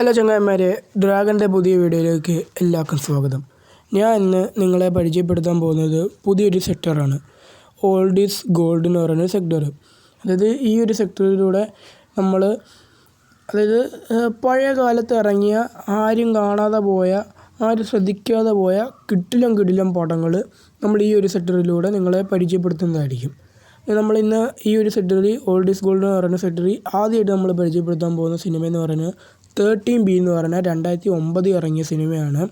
Hello ചങ്ങായിമാരെ, ഡ്രാഗൻ്റെ പുതിയ വീഡിയോയിലേക്ക് എല്ലാവർക്കും സ്വാഗതം. ഞാൻ ഇന്ന് നിങ്ങളെ പരിചയപ്പെടുത്താൻ പോകുന്നത് പുതിയൊരു സെക്ടറാണ്. ഓൾഡ് ഈസ് ഗോൾഡ് എന്ന് പറയുന്ന സെക്ടർ. അതായത് ഈ ഒരു സെക്ടറിലൂടെ നമ്മൾ പഴയ കാലത്ത് ഇറങ്ങിയ, ആരും കാണാതെ പോയ, ആരും ശ്രദ്ധിക്കാതെ പോയ കിടിലം പടങ്ങൾ നമ്മൾ ഈ ഒരു സെക്ടറിലൂടെ നിങ്ങളെ പരിചയപ്പെടുത്തുന്നതായിരിക്കും. നമ്മളിന്ന് ഈ ഒരു സെക്ടറിൽ ഓൾഡ് ഈസ് ഗോൾഡ് എന്ന് പറയുന്ന സെക്ടറിൽ ആദ്യമായിട്ട് നമ്മൾ പരിചയപ്പെടുത്താൻ പോകുന്ന സിനിമ എന്ന് പറയുന്നത് 13B എന്ന് പറഞ്ഞാൽ 2009 ഇറങ്ങിയ സിനിമയാണ്.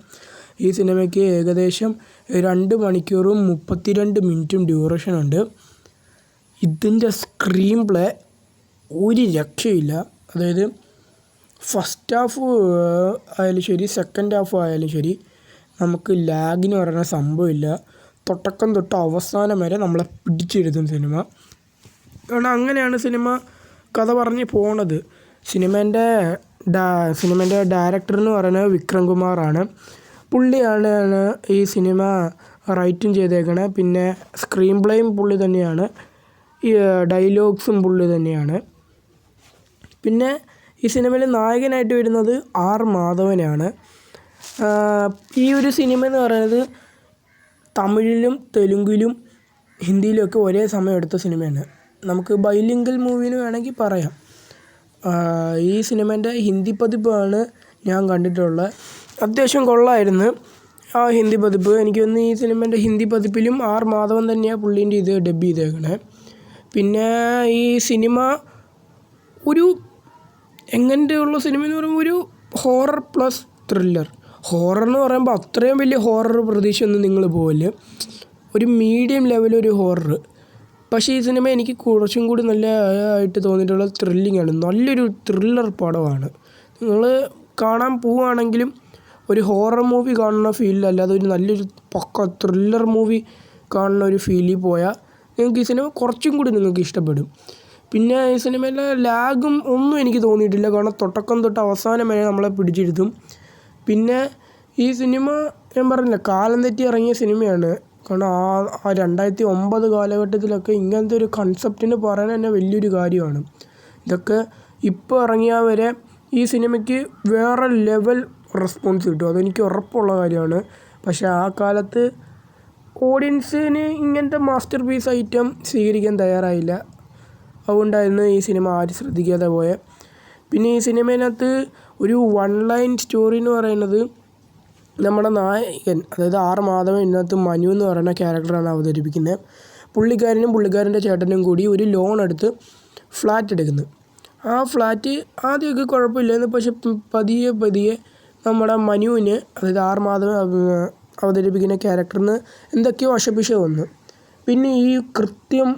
ഈ സിനിമയ്ക്ക് ഏകദേശം 2 മണിക്കൂറും 32 മിനിറ്റും ഡ്യൂറേഷൻ ഉണ്ട്. ഇതിൻ്റെ സ്ക്രീൻ പ്ലേ ഒരു രക്ഷയില്ല. അതായത് ഫസ്റ്റ് ഹാഫ് ആയാലും ശരി, സെക്കൻഡ് ഹാഫ് ആയാലും ശരി, നമുക്ക് ലാഗിന് പറയുന്ന സംഭവമില്ല. തുടക്കം തൊട്ട് അവസാനം വരെ നമ്മളെ പിടിച്ചിരുത്തും സിനിമ. കാരണം അങ്ങനെയാണ് സിനിമ കഥ പറഞ്ഞ് പോണത്. സിനിമേൻ്റെ ഡയറക്ടർ എന്ന് പറയുന്നത് വിക്രം കുമാറാണ്. പുള്ളിയാണ് ഈ സിനിമ റൈറ്റും ചെയ്തേക്കണത്. പിന്നെ സ്ക്രീൻ പ്ലേയും പുള്ളി തന്നെയാണ്, ഈ ഡയലോഗ്സും പുള്ളി തന്നെയാണ്. പിന്നെ ഈ സിനിമയിൽ നായകനായിട്ട് വരുന്നത് ആർ മാധവനാണ്. ഈ ഒരു സിനിമ എന്ന് പറയുന്നത് തമിഴിലും തെലുങ്കിലും ഹിന്ദിയിലുമൊക്കെ ഒരേ സമയം എടുത്ത സിനിമയാണ്. നമുക്ക് ബൈലിംഗൽ മൂവിന് വേണമെങ്കിൽ പറയാം. ഈ സിനിമേൻ്റെ ഹിന്ദി പതിപ്പാണ് ഞാൻ കണ്ടിട്ടുള്ളത്. അത്യാവശ്യം കൊള്ളായിരുന്നു ആ ഹിന്ദി പതിപ്പ്. എനിക്ക് തോന്നുന്നു ഈ സിനിമേൻ്റെ ഹിന്ദി പതിപ്പിലും ആർ മാധവൻ തന്നെയാണ് പുള്ളീൻ്റെ ഇത് ഡബ് ചെയ്തേക്കണേ. പിന്നെ ഈ സിനിമ ഒരു എങ്ങനെയുള്ള സിനിമ എന്ന് പറയുമ്പോൾ ഒരു ഹൊറർ പ്ലസ് ത്രില്ലർ. ഹൊറർ എന്ന് പറയുമ്പോൾ അത്രയും വലിയ ഹൊറർ പ്രതീക്ഷയൊന്നും നിങ്ങൾ പോവില്ല. ഒരു മീഡിയം ലെവലൊരു ഹൊറർ. പക്ഷേ ഈ സിനിമ എനിക്ക് കുറച്ചും കൂടി നല്ല ആയിട്ട് തോന്നിയിട്ടുള്ളത് ത്രില്ലിങ്ങാണ്. നല്ലൊരു ത്രില്ലർ പടമാണ്. നിങ്ങൾ കാണാൻ പോവുകയാണെങ്കിലും ഒരു ഹൊറർ മൂവി കാണുന്ന ഫീലിലല്ലാതെ ഒരു നല്ലൊരു പക്ക ത്രില്ലർ മൂവി കാണുന്ന ഒരു ഫീലിൽ പോയാൽ നിങ്ങൾക്ക് ഈ സിനിമ കുറച്ചും കൂടി നിങ്ങൾക്ക് ഇഷ്ടപ്പെടും. പിന്നെ ഈ സിനിമയിലെ ലാഗും ഒന്നും എനിക്ക് തോന്നിയിട്ടില്ല. കാരണം തുടക്കം തൊട്ട് അവസാനം വരെ നമ്മളെ പിടിച്ചിരുത്തും. പിന്നെ ഈ സിനിമ ഞാൻ പറഞ്ഞില്ല, കാലം തെറ്റി ഇറങ്ങിയ സിനിമയാണ്. കാരണം ആ 2009 കാലഘട്ടത്തിലൊക്കെ ഇങ്ങനത്തെ ഒരു കൺസെപ്റ്റിന് പറയാൻ തന്നെ വലിയൊരു കാര്യമാണ്. ഇതൊക്കെ ഇപ്പോൾ ഇറങ്ങിയാൽ വരെ ഈ സിനിമയ്ക്ക് വേറെ ലെവൽ റെസ്പോൺസ് കിട്ടും, അതെനിക്ക് ഉറപ്പുള്ള കാര്യമാണ്. പക്ഷേ ആ കാലത്ത് ഓഡിയൻസിന് ഇങ്ങനത്തെ മാസ്റ്റർ പീസ് ഐറ്റം സ്വീകരിക്കാൻ തയ്യാറായില്ല. അതുകൊണ്ടായിരുന്നു ഈ സിനിമ ആരും ശ്രദ്ധിക്കാതെ പോയത്. പിന്നെ ഈ സിനിമേനകത്ത് ഒരു വൺ ലൈൻ സ്റ്റോറി എന്ന് പറയുന്നത്, നമ്മുടെ നായകൻ അതായത് ആർ മാധവൻ ഇതിനകത്ത് മനു എന്ന് പറയുന്ന ക്യാരക്ടറാണ് അവതരിപ്പിക്കുന്നത്. പുള്ളിക്കാരനും പുള്ളിക്കാരൻ്റെ ചേട്ടനും കൂടി ഒരു ലോൺ എടുത്ത് ഫ്ലാറ്റ് എടുക്കുന്നു. ആ ഫ്ലാറ്റ് ആദ്യമൊക്കെ കുഴപ്പമില്ലായിരുന്നു. പക്ഷെ പതിയെ നമ്മുടെ മനുവിന്, അതായത് ആർ മാധവൻ അവതരിപ്പിക്കുന്ന ക്യാരക്ടറിന് എന്തൊക്കെയോ വശപ്പിശ വന്നു. പിന്നെ ഈ കൃത്യം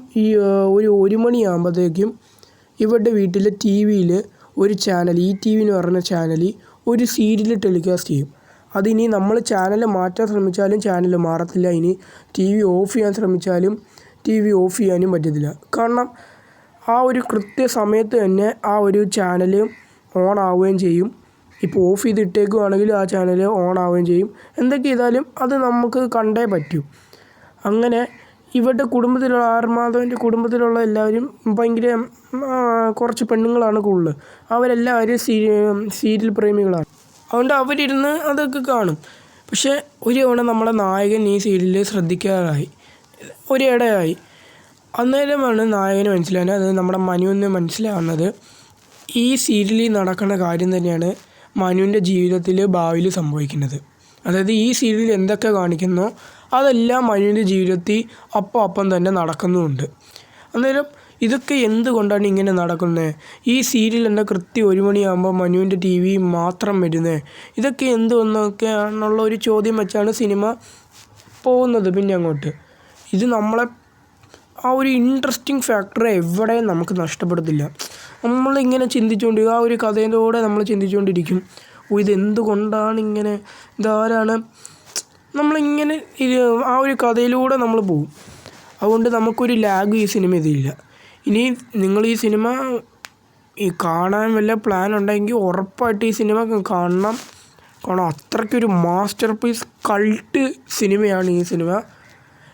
ഒരു 1 മണിയാകുമ്പോഴത്തേക്കും ഇവരുടെ വീട്ടിലെ ടി വിയിൽ ഒരു ചാനൽ, ഈ ടി വി എന്ന് പറയുന്ന ചാനലിൽ ഒരു സീരിയൽ ടെലികാസ്റ്റ് ചെയ്യും. അതിനി നമ്മൾ ചാനൽ മാറ്റാൻ ശ്രമിച്ചാലും ചാനൽ മാറത്തില്ല. ഇനി ടി വി ഓഫ് ചെയ്യാൻ ശ്രമിച്ചാലും ടി വി ഓഫ് ചെയ്യാനും പറ്റത്തില്ല. കാരണം ആ ഒരു കൃത്യസമയത്ത് തന്നെ ആ ഒരു ചാനൽ ഓൺ ആവുകയും ചെയ്യും. ഇപ്പോൾ ഓഫ് ചെയ്തിട്ടേക്കുവാണെങ്കിൽ ആ ചാനൽ ഓൺ ആവുകയും ചെയ്യും. എന്തൊക്കെ ചെയ്താലും അത് നമുക്ക് കണ്ടേ പറ്റൂ. അങ്ങനെ ഇവരുടെ കുടുംബത്തിലുള്ള ആർ മാധവൻ്റെ കുടുംബത്തിലുള്ള എല്ലാവരും ഭയങ്കര കുറച്ച് പെണ്ണുങ്ങളാണ് കൂടുതൽ. അവരെല്ലാവരും സീരിയൽ പ്രേമികളാണ്. അതുകൊണ്ട് അവരിരുന്ന് അതൊക്കെ കാണും. പക്ഷേ ഒരു തവണ നമ്മുടെ നായകൻ ഈ സീരിയലിൽ ശ്രദ്ധിക്കാറായി, ഒരിടയായി. അന്നേരമാണ് നായകന് മനസ്സിലാവുന്നത്, അത് നമ്മുടെ മനുവിന് മനസ്സിലാവുന്നത്, ഈ സീരിയലിൽ നടക്കുന്ന കാര്യം തന്നെയാണ് മനുവിൻ്റെ ജീവിതത്തിൽ ഭാവിയിൽ സംഭവിക്കുന്നത്. അതായത് ഈ സീരിയലിൽ എന്തൊക്കെ കാണിക്കുന്നോ അതെല്ലാം മനുവിൻ്റെ ജീവിതത്തിൽ അപ്പം തന്നെ നടക്കുന്നുമുണ്ട്. അന്നേരം ഇതൊക്കെ എന്തുകൊണ്ടാണ് ഇങ്ങനെ നടക്കുന്നത്? ഈ സീരിയൽ എന്താ കൃത്യം 1 മണിയാകുമ്പോൾ മനുവിൻ്റെ ടി വി മാത്രം വരുന്നത്? ഇതൊക്കെ എന്തുകൊണ്ടൊക്കെയാണെന്നുള്ള ഒരു ചോദ്യം വെച്ചാണ് സിനിമ പോകുന്നത്. പിന്നെ അങ്ങോട്ട് ഇത് നമ്മളെ ആ ഒരു ഇൻട്രസ്റ്റിംഗ് ഫാക്ടർ എവിടെയും നമുക്ക് നഷ്ടപ്പെടത്തില്ല. നമ്മളിങ്ങനെ ചിന്തിച്ചുകൊണ്ട് ആ ഒരു കഥയിലൂടെ നമ്മൾ ചിന്തിച്ചുകൊണ്ടിരിക്കും, ഇതെന്തുകൊണ്ടാണ് ഇങ്ങനെ, ഇതാരാണ്, നമ്മളിങ്ങനെ ആ ഒരു കഥയിലൂടെ നമ്മൾ പോകും. അതുകൊണ്ട് നമുക്കൊരു ലാഗ് ഈ സിനിമ ഇതില്ല. ഇനി നിങ്ങൾ ഈ സിനിമ കാണാൻ വല്ല പ്ലാൻ ഉണ്ടെങ്കിൽ ഉറപ്പായിട്ട് ഈ സിനിമ കാണണം. കാരണം അത്രയ്ക്കൊരു മാസ്റ്റർ പീസ് കൾട്ട് സിനിമയാണ് ഈ സിനിമ.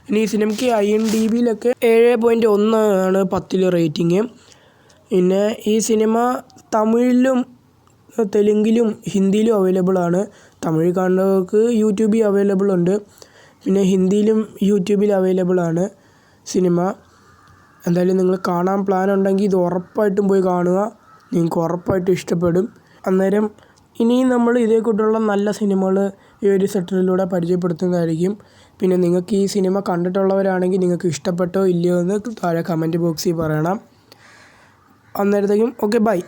ഇനി ഈ സിനിമയ്ക്ക് IMDbയിലൊക്കെ 7.1 ആണ് 10 റേറ്റിംഗ്. പിന്നെ ഈ സിനിമ തമിഴിലും തെലുങ്കിലും ഹിന്ദിയിലും അവൈലബിൾ ആണ്. തമിഴ് കാണുന്നവർക്ക് യൂട്യൂബിൽ അവൈലബിൾ ഉണ്ട്. പിന്നെ ഹിന്ദിയിലും യൂട്യൂബിൽ അവൈലബിൾ ആണ് സിനിമ. എന്തായാലും നിങ്ങൾ കാണാൻ പ്ലാൻ ഉണ്ടെങ്കിൽ ഇത് ഉറപ്പായിട്ടും പോയി കാണുക. നിങ്ങൾക്ക് ഉറപ്പായിട്ടും ഇഷ്ടപ്പെടും. അന്നേരം ഇനിയും നമ്മൾ ഇതേ കൂട്ടുള്ള നല്ല സിനിമകൾ ഈ ഒരു സെക്ടറിലൂടെ പരിചയപ്പെടുത്തുന്നതായിരിക്കും. പിന്നെ നിങ്ങൾക്ക് ഈ സിനിമ കണ്ടിട്ടുള്ളവരാണെങ്കിൽ നിങ്ങൾക്ക് ഇഷ്ടപ്പെട്ടോ ഇല്ലയോ എന്ന് താഴെ കമൻറ്റ് ബോക്സിൽ പറയണം. അന്നേരത്തേക്കും ഓക്കെ, ബൈ.